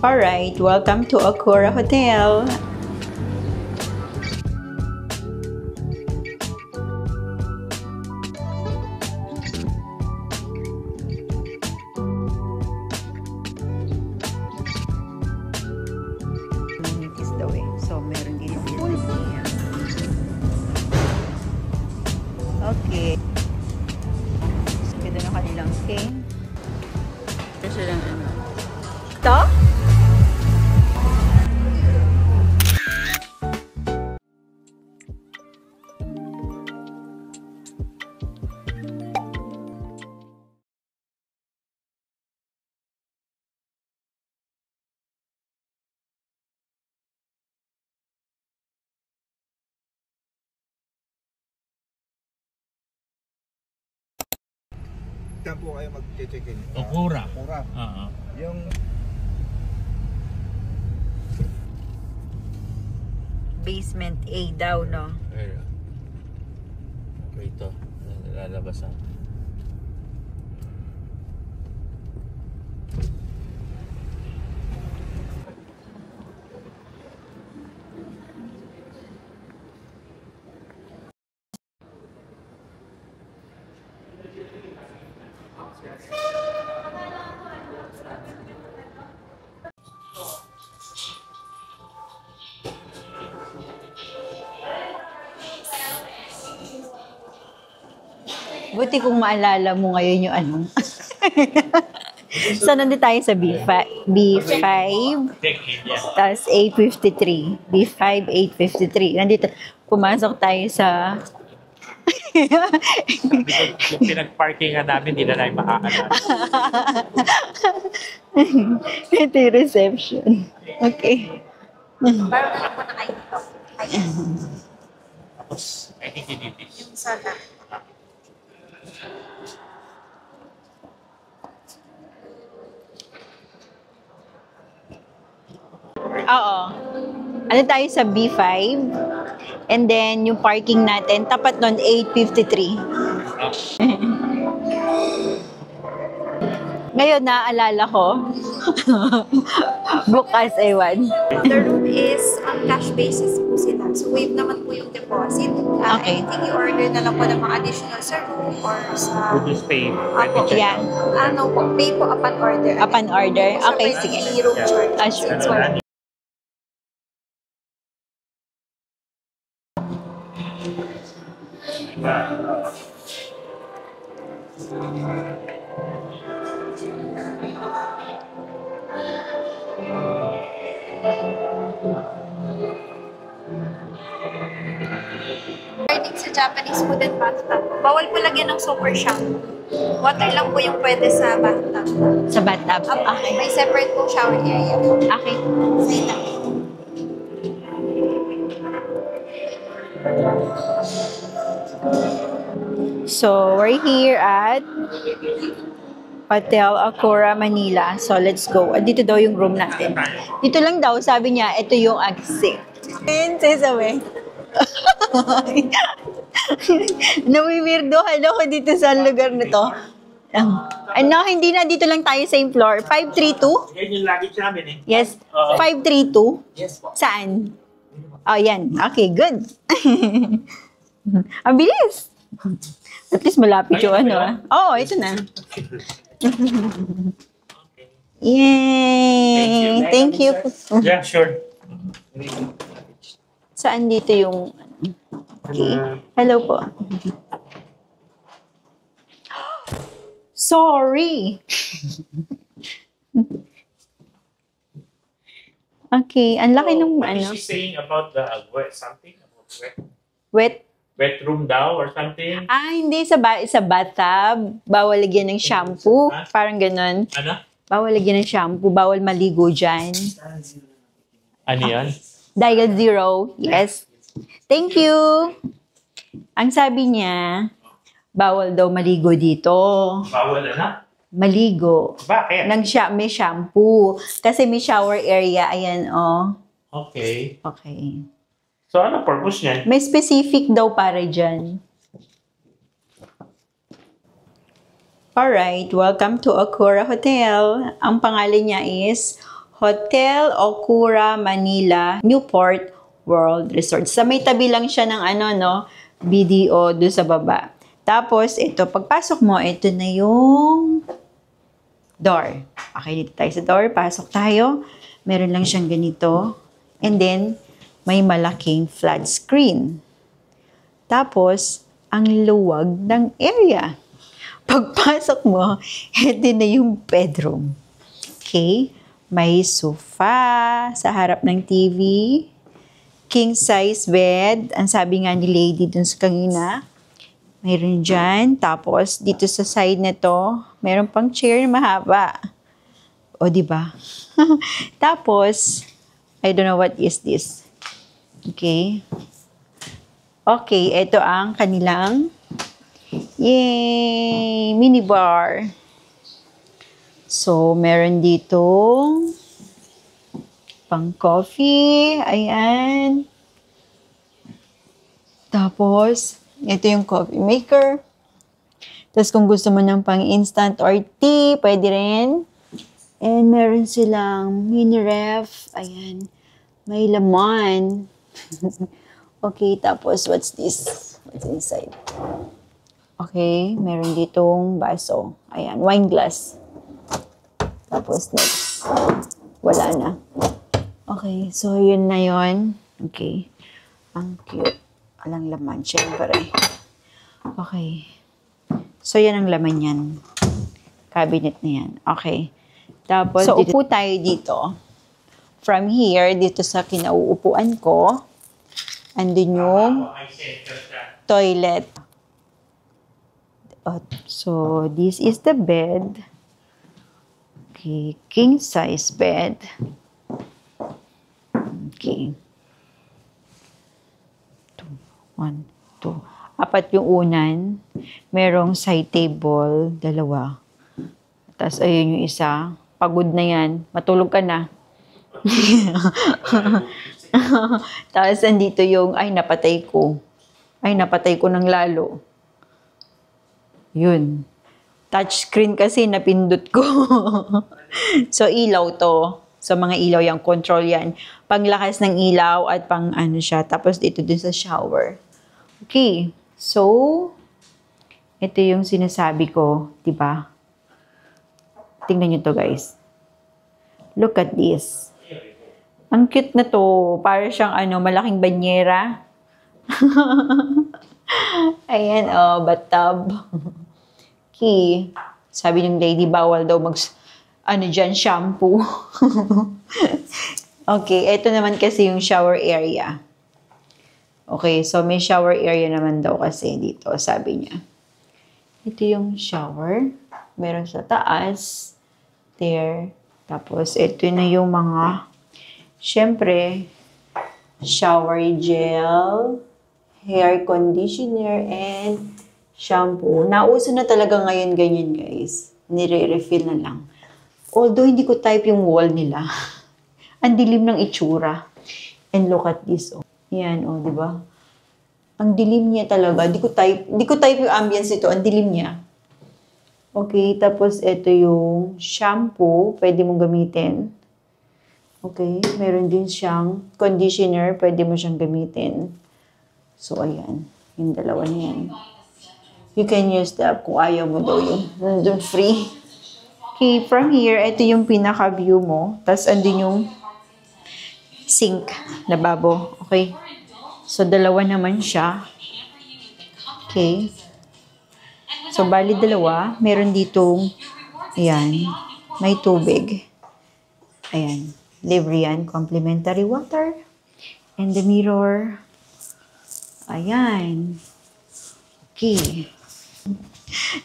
Alright, welcome to Okura Hotel. Is the way. So, meron din pool here. Okay. Ganda na kanilang king. Kasi lang ano. Ito? Saan po kayo mag-check-in? Okura. Okura. Yung Basement A daw, no? Ayun. Okay, ito. Lalabasan. Buti kung maalala mo ngayon yung ano. So, nandito tayo sa B5, tapos 853. B5, 853. Nandito, pumasok tayo sa... Yung pinag-parkingan namin, hindi na namin makakalaman. Ito yung reception. Okay. Tapos, I think you did this. Yung sala. Oo. Ano tayo sa B5? And then, yung parking natin, tapat nun, 853. Ngayon, naaalala ko. Book as A1. The room is on cash basis po sila. So, wave naman po yung deposit. Okay. Anything i-order na lang po ng mga additional sa room or sa... Would you stay? Apo, Yeah. Ano po, pay po upon order. Upon order? So, Okay, pwede sige. i-room charge. Ah, sure. Since we're- Regarding sa Japanese food and bathtub, bawal po lagyan ng super shampoo. Water lang po yung pwede sa bathtub. Sa bathtub. Okay. May separate po shower area po. Okay. Sa itaas. So, we're here at Hotel Okura, Manila. So, let's go. Dito daw yung room natin. Dito lang daw, sabi niya, ito yung exit. Sasabi. Nawiwirdohan ako dito sa lugar na to. Ano, hindi na. Dito lang tayo, same floor. 532? Yan yung luggage namin eh. Yes. 532? Yes po. Saan? Oh, yan. Okay, good. Ang bilis. At least malapit yung ano. Oo, ito na. Yay! Thank you. Yeah, sure. Saan dito yung... Okay. Hello po. Sorry. Okay, ang laki ng What ano. is she saying about the something? About Wet. wet room daw or something? Ah, hindi sa bathtub. Bawal lagyan ng shampoo. Parang ganun. Ano? Bawal lagyan ng shampoo. Bawal maligo dyan. Ano yan? Dial 0. Yes. Thank you. Ang sabi niya, bawal daw maligo dito. Bawal na? Maligo. Bakit? May shampoo. Kasi may shower area. Ayan, oh. Okay. Okay. So, ano purpose niyan? May specific daw para dyan. Alright, welcome to Okura Hotel. Ang pangalan niya is Hotel Okura, Manila, Newport World Resort. Sa may tabi lang siya ng BDO doon sa baba. Tapos, ito, pagpasok mo, ito na yung door. Okay, dito tayo sa door. Pasok tayo. Meron lang siyang ganito. And then, may malaking flat screen. Tapos, ang luwag ng area. Pagpasok mo, ito na yung bedroom. Okay? May sofa sa harap ng TV. King size bed. Ang sabi nga ni lady dun sa kanina. Mayroon dyan. Tapos, dito sa side na to, mayroon pang chair na mahaba. O, diba? Tapos, I don't know what is this. Okay. Okay, ito ang kanilang minibar. So, meron dito pang coffee. Ayan. Tapos, ito yung coffee maker. Tapos kung gusto mo ng pang instant or tea, pwede rin. And meron silang mini ref. Ayan. May laman. Okay, tapos what's this? What's inside? Okay, meron ditong baso. Ayan, wine glass. Tapos next. Wala na. Okay, so yun na yun. Okay. Ang cute. Walang laman, syempre. Okay. So, yan ang laman yan. Cabinet na yan. Okay. Tapos, so, upo tayo dito. From here, dito sa kinauupuan ko, andun yung toilet. So, this is the bed. Okay. King size bed. Okay. 1, 2. 4 yung unan. Merong side table, 2. Tapos, ayun yung isa. Pagod na yan. Matulog ka na. Tapos, andito yung, napatay ko. Napatay ko ng lalo. Yun. Touchscreen kasi, napindot ko. So, ilaw to. So, mga ilaw yung control yan. Panglakas ng ilaw at pang siya. Tapos, dito din sa shower. Okay. So, ito yung sinasabi ko, diba? Tingnan nyo to, guys. Look at this. Ang cute na to. Para siyang malaking banyera. Ayan, bathtub. Okay. Sabi ng lady, bawal daw dyan, shampoo. Okay, ito naman kasi yung shower area. Okay, so may shower area naman daw kasi dito, sabi niya. Ito yung shower. Meron sa taas. There. Tapos, ito na yung mga, syempre, shower gel, hair conditioner, and shampoo. Nauso na talaga ngayon ganyan, guys. Nire-refill na lang. Although, hindi ko type yung wall nila. Ang dilim ng itsura. And look at this, oh. Yan, oh, di ba? Ang dilim niya talaga. Di ko type yung ambience nito. Ang dilim niya. Okay, tapos ito yung shampoo. Pwede mong gamitin. Okay, meron din siyang conditioner. Pwede mo siyang gamitin. So, ayan. Yung dalawa na yan. You can use that kung ayaw mo daw yung nandun free. Okay, from here, ito yung pinaka-view mo. Tapos, andun yung sink, lababo. Okay? So, 2 naman siya. Okay. So, bali 2. Meron ditong, ayan, may tubig. Ayan. Libre yan. Complimentary water. And the mirror. Ayan. Okay.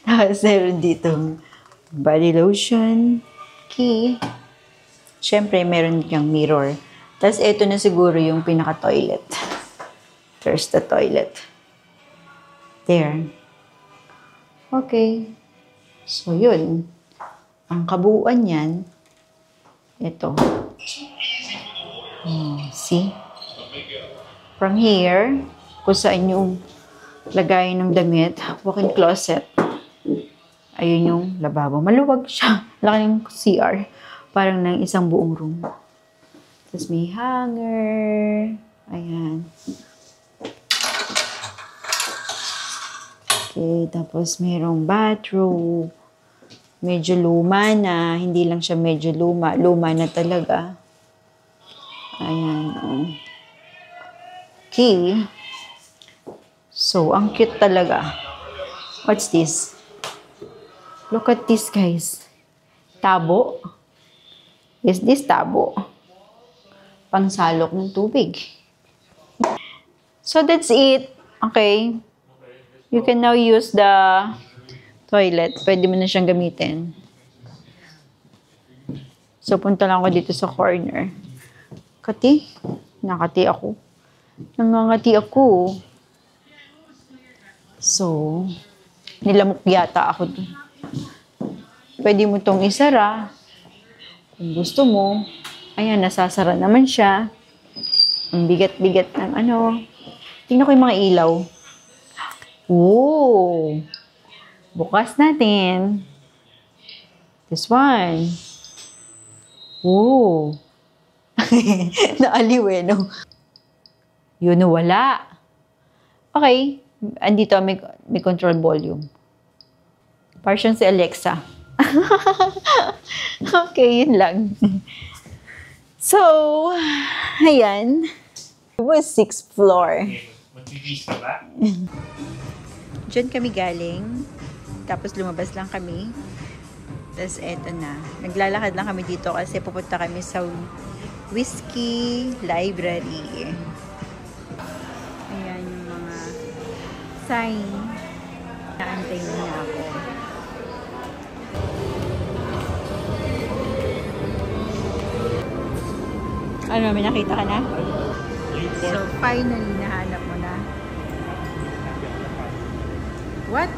Tapos, meron ditong body lotion. Okay. Siyempre, meron diyang mirror. Tapos, ito na siguro yung pinaka-toilet. There's the toilet. There. Okay. So, yun. Ang kabuuan yan, ito. See? From here, kung saan yung lagay ng damit, walk-in closet. Ayun yung lababo. Maluwag siya. Laki ng CR. Parang ng isang buong room. Tapos may hanger. Ayan. Okay, tapos mayroong bathrobe. Medyo luma na. Hindi lang siya medyo luma. Luma na talaga. Ayan. Okay. So, ang cute talaga. What's this? Look at this, guys. Tabo. Is this tabo? Pangsalok ng tubig. So, that's it. Okay. You can now use the toilet. Pwede mo na siyang gamitin. So, punta lang ako dito sa corner. Kati. Nakati ako. Nangangati ako. So, nilamok yata ako dun. Pwede mo tong isara. Kung gusto mo. Ayan, nasasara naman siya. Ang bigat-bigat ng ano. Tingnan ko yung mga ilaw. Oh! Bukas natin. This one. Oh! Naaliw eh, no? Yun, wala. Okay. Andito, may control volume. Parang si Alexa. Okay, yun lang. So, ayan. It was 6th floor. Magbibis ka ba? Diyan kami galing. Tapos lumabas lang kami. Tapos eto na. Naglalakad lang kami dito kasi pupunta kami sa Whiskey Library. Ayan yung mga sign. Naantay na ako. Ano, may nakita ka na? So, finally, nahanap mo na. What?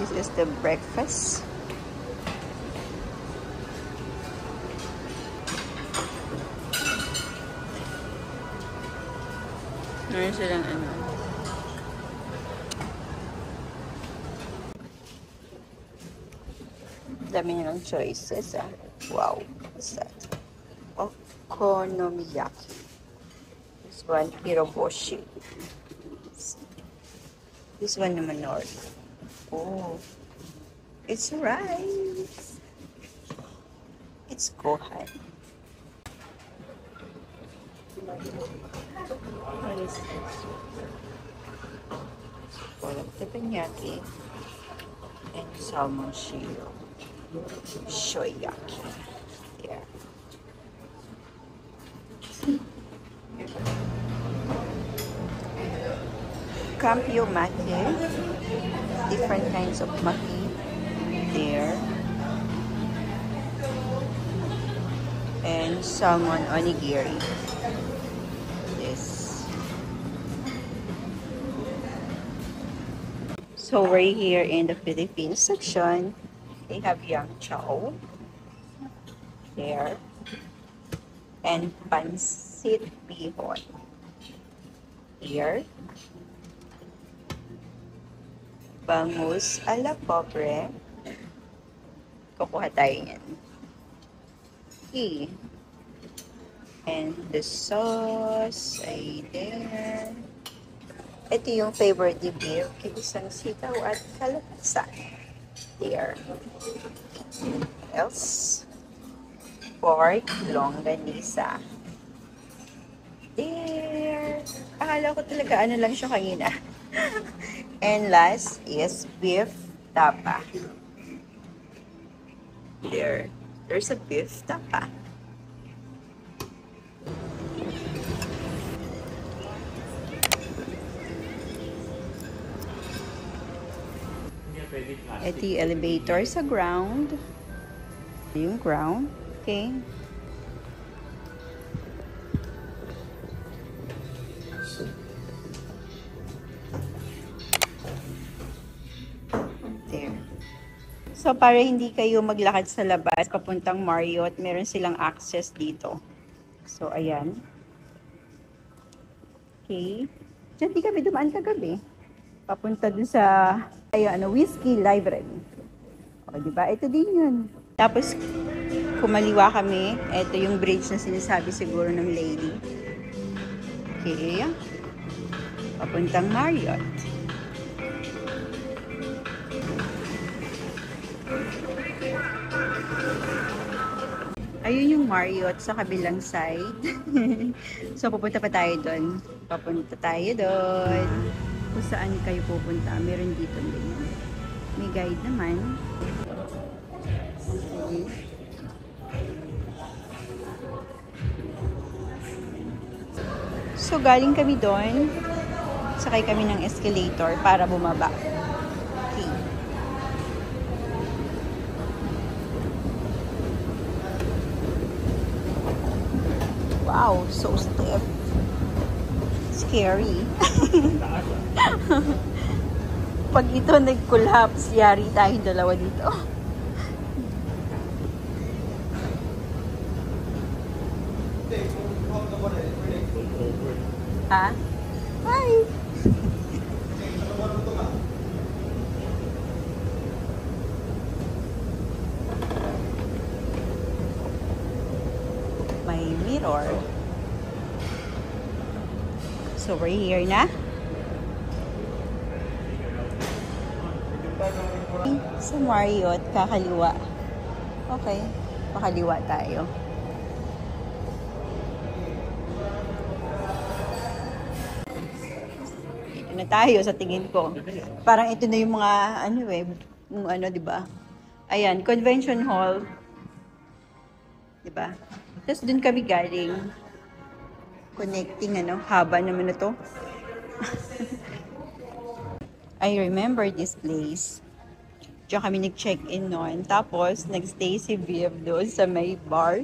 This is the breakfast. Meron silang ano. Dami nilang choices ah. Wow. What's that? Okonomiyaki. This one, hiroboshi. This one naman north. Oh, it's rice. It's gohan. What is this? Teppanyaki and salmon shiro. Shoyaki. There. Campio maki. Different kinds of maki. There. And salmon onigiri. This. So we're here in the Philippines section. They have yang chow there and pancit bihon here. Bangus a la pobre. Kukuha tayo yan. Okay. And the sauce ay there. Ito yung favorite ni beef. Kinisang sitaw at kalabasa. There. Else? Pork longganisa. There. Akala ko talaga ano lang siya kanina. And last is beef tapa. There. There's a beef tapa. Ito yung elevator sa ground. Yung ground. Okay. There. So, para hindi kayo maglakad sa labas, papuntang Marriott, meron silang access dito. So, ayan. Okay. Diyan, di kami dumaan kagabi. Papunta dun sa Whiskey Library. O, diba? Ito din yun. Tapos, kumaliwa kami. Ito yung bridge na sinasabi siguro ng lady. Okay. Papuntang Marriott. Ayun yung Marriott sa kabilang side. So, pupunta pa tayo doon. Papunta tayo doon. Kung saan kayo pupunta, meron dito din. May guide naman. Okay. So, galing kami doon. Sakay kami ng escalator para bumaba. Okay. Wow, so stiff. Scary. Pag ito nag-collapse, yari tayong dalawa dito. Ha? Hi! May mirror. So, we're here na. Sa Marriott, kakaliwa. Okay, pakaliwa tayo. Ito na tayo sa tingin ko. Parang ito na yung mga, di ba? Ayan, convention hall. Di ba? Tapos dun kami galing. Connecting, haba naman na to. I remember this place. Diyan kami nag-check-in noon. Tapos, nag-stay si Viv doon sa may bar.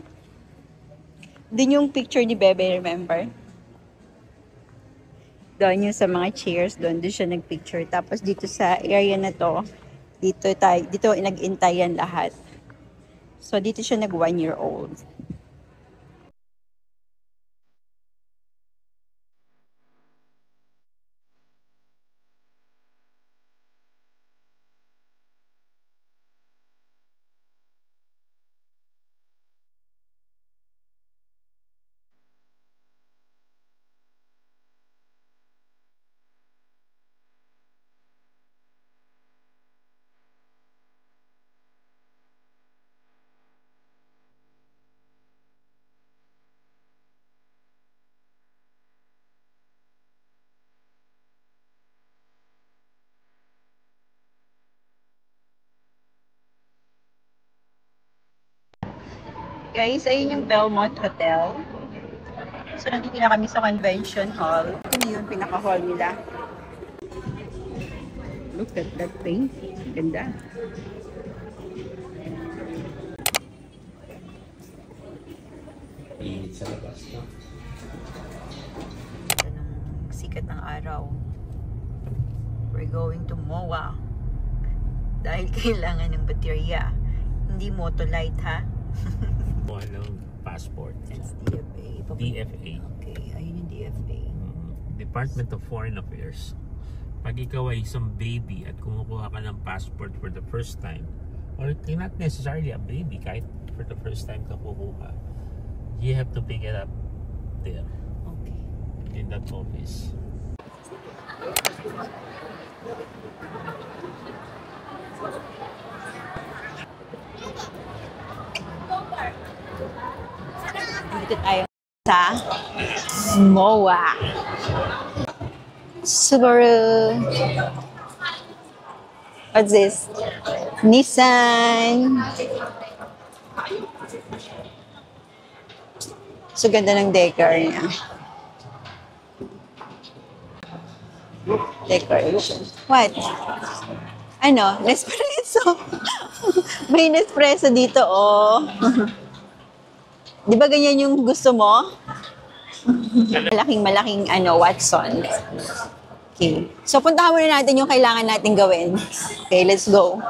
Doon yung picture ni Bebe, remember? Doon yung sa mga chairs, doon siya nag-picture. Tapos, dito sa area na to, dito nag-intayan lahat. So, dito siya nag-1-year-old. Guys, ayun yung Belmont Hotel. So, nandito na kami sa convention hall. Ito yung pinaka-hall nila. Look at that paint. Ganda. Init sa labas, no? Ito ng sikat ng araw. We're going to MOA. kailangan ng baterya. Hindi Motolite, ha? Anong passport? That's DFA. DFA. Okay, ayun yung DFA. Department of Foreign Affairs. Pag ikaw ay isang baby at kumukuha ka ng passport for the first time, or not necessarily a baby, kahit for the first time ka kukuha, you have to pick it up there. Okay. In that office. Dito tayo sa MOA. Subaru. What's this? Nissan. So, ganda ng decor niya. Decoration. What? Ano? Nespresso. May Nespresso dito, oh. Di ba ganyan yung gusto mo? Malaking Watson. Okay. So, puntahan muna natin yung kailangan natin gawin. Okay, let's go.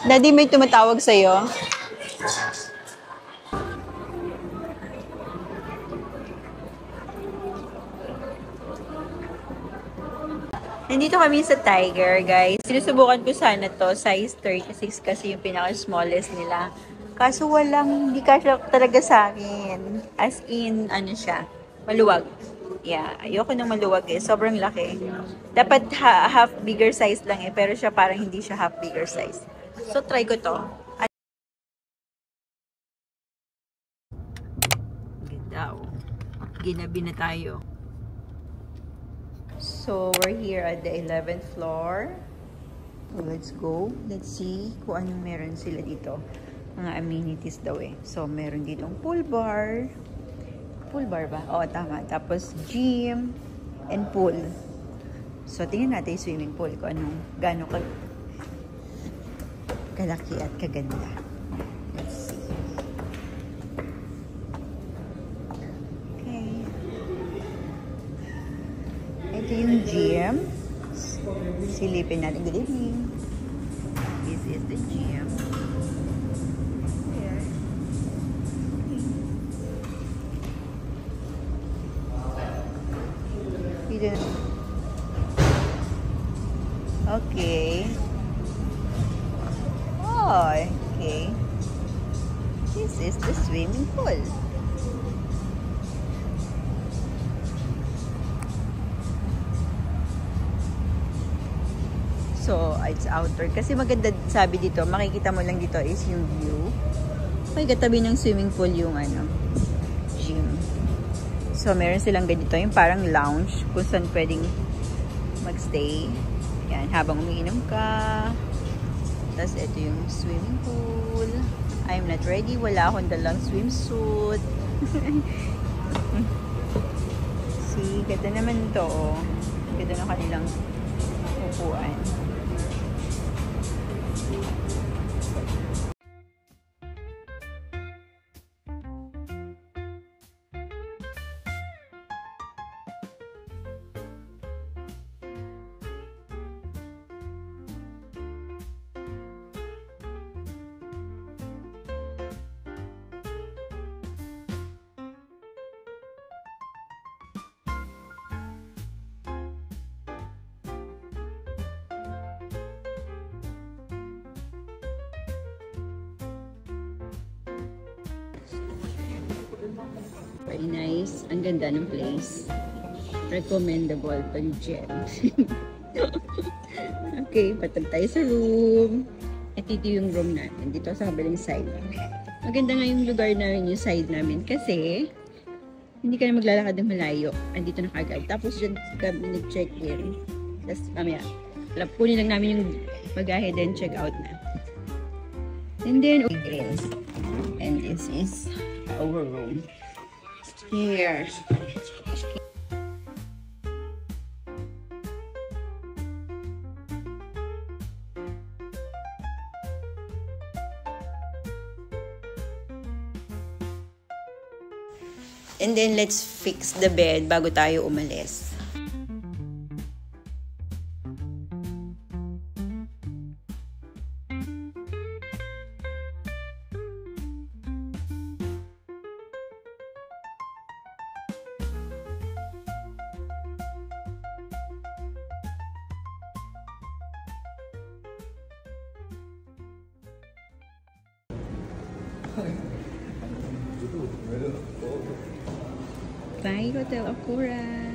Daddy, may tumatawag sa'yo. Nandito kami sa Tiger, guys. Sinusubukan ko sana to. Size 36 kasi yung pinaka-smallest nila. Kaso hindi kasya talaga sa akin. As in, ano siya, maluwag. Yeah, ayoko ng maluwag eh. Sobrang laki. Dapat half bigger size lang eh. Pero siya parang hindi siya half bigger size. So, try ko to. Ganda oh. Ginabi na tayo. So, we're here at the 11th floor. So, let's go. Let's see kung anong meron sila dito. Mga amenities daw eh. So, meron ditong pool bar. Pool bar ba? Oo, tama. Tapos, gym and pool. So, tingnan natin yung swimming pool kung anong gano'ng kalaki at kaganda. Let's see. Okay. Ito yung gym. Silipin natin. Good evening. This is the gym. Okay. Oh, okay. This is the swimming pool. So, it's outdoor. Kasi maganda sabi dito, makikita mo lang dito is yung view. May katabi ng swimming pool yung gym. So, meron silang ganito, yung parang lounge kung saan pwedeng magstay. Yan, habang umiinom ka. Tapos, ito yung swimming pool. I'm not ready. Wala akong dalang swimsuit. See, ganda naman ito, oh. Ganda ng kanilang upuan. Very nice. Ang ganda ng place. Recommendable pag gem. Okay, patag tayo sa room. At ito yung room natin. Dito sa kabilang side. Maganda nga yung lugar namin, yung side namin. Kasi, hindi ka na maglalakad ng malayo. Andito na kagad. Tapos dyan kami nag-check-in. Tapos, mamaya, punin lang namin yung mag-ahead and check-out na. And then, okay. And this is our room. Here. And then, let's fix the bed bago tayo umalis. Bye, Hotel Okura.